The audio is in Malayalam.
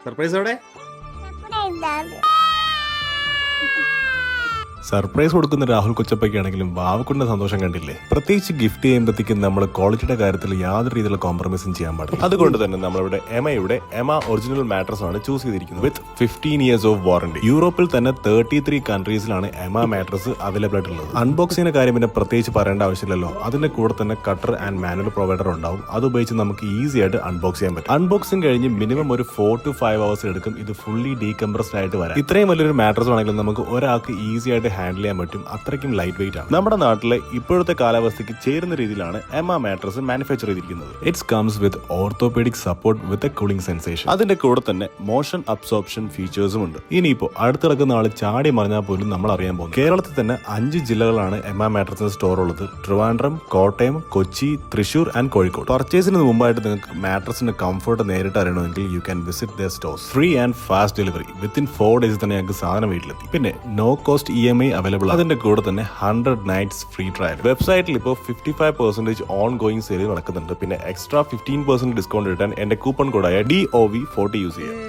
സർപ്രൈസ് എവിടെ? സർപ്രൈസ് കൊടുക്കുന്ന രാഹുൽ കൊച്ചപ്പയ്ക്കാണെങ്കിലും വാവക്കുന്റെ സന്തോഷം കണ്ടില്ലേ? പ്രത്യേകിച്ച് ഗിഫ്റ്റ് ചെയ്യുമ്പോഴത്തേക്കും നമ്മൾ ക്വാളിറ്റിയുടെ കാര്യത്തിൽ യാതൊരു രീതിയിലുള്ള കോംപ്രമൈസും ചെയ്യാൻ പാടില്ല. അതുകൊണ്ട് തന്നെ നമ്മളിവിടെ എമ ഒറിജിനൽ മാട്രസ് ആണ് ചൂസ് ചെയ്തിരിക്കുന്നത് വിത്ത് 15 years ഓഫ് വാറന്റി. യൂറോപ്പിൽ തന്നെ 33 കൺട്രീസിലാണ് എമ മാട്രസ് അവൈലബിൾ ആയിട്ടുള്ളത്. അൺബോക്സിംഗിന്റെ കാര്യം പിന്നെ പ്രത്യേകിച്ച് പറയേണ്ട ആവശ്യമില്ലല്ലോ. അതിന്റെ കൂടെ തന്നെ കട്ടർ ആൻഡ് മാനുവൽ പ്രൊവൈഡർ ഉണ്ടാവും. അത് ഉപയോഗിച്ച് നമുക്ക് ഈസി ആയിട്ട് അൺബോക്സ് ചെയ്യാൻ പറ്റും. അൺബോക്സിംഗ് കഴിഞ്ഞ് മിനിമം ഒരു 4 to 5 hours എടുക്കും ഇത് ഫുള്ളി ഡീകംപ്രസ്ഡ് ആയിട്ട് വരാം. ഇത്രയും വലിയൊരു മാട്രസ് ആണെങ്കിലും നമുക്ക് ഒരാൾക്ക് ഈസി ആയിട്ട് ഹാൻഡിൽ ചെയ്യാൻ പറ്റും. അത്രയ്ക്കും ലൈറ്റ് വെയിറ്റ് ആണ്. നമ്മുടെ നാട്ടിലെ ഇപ്പോഴത്തെ കാലാവസ്ഥയ്ക്ക് ചേരുന്ന രീതിയിലാണ് എമ മാട്രസ് മാനുഫാക്ചർ ചെയ്തിരിക്കുന്നത്. It's comes with orthopaedic support with a cooling sensation. അതിന്റെ കൂടെ തന്നെ മോഷൻ അബ്സോർപ്ഷൻ ഫീച്ചേഴ്സും ഉണ്ട്. ഇനിയിപ്പോ അടുത്തിറക്കുന്ന ആള് ചാടി മറിഞ്ഞാൽ പോലും നമ്മൾ അറിയാൻ പോകും. കേരളത്തിൽ തന്നെ 5 ജില്ലകളാണ് എമ മാട്രസിന് സ്റ്റോർ ഉള്ളത്. ട്രിവാൻഡ്രം, കോട്ടയം, കൊച്ചി, തൃശൂർ ആൻഡ് കോഴിക്കോട്. പർച്ചേസിന് മുമ്പായിട്ട് നിങ്ങൾക്ക് മാട്രസിന്റെ കംഫർട്ട് നേരിട്ട് അറിയണമെങ്കിൽ you can visit the stores. Free and fast delivery. Within 4 days തന്നെ ഞങ്ങൾക്ക് സാധനം വീട്ടിലെത്തി. പിന്നെ നോ കോസ്റ്റ് EMI അവൈലബിൾ. അതിന്റെ കൂടെ തന്നെ 100 nights ഫ്രീ ട്രയൽ. വെബ്സൈറ്റിൽ ഇപ്പോൾ 55% ഓൺ ഗോയിങ് സെയിൽ നടക്കുന്നുണ്ട്. പിന്നെ എക്സ്ട്രാ 15% ഡിസ്കൗണ്ട് കിട്ടാൻ എന്റെ കൂപ്പൺ കോഡായ DOV40 യൂസ് ചെയ്യാം.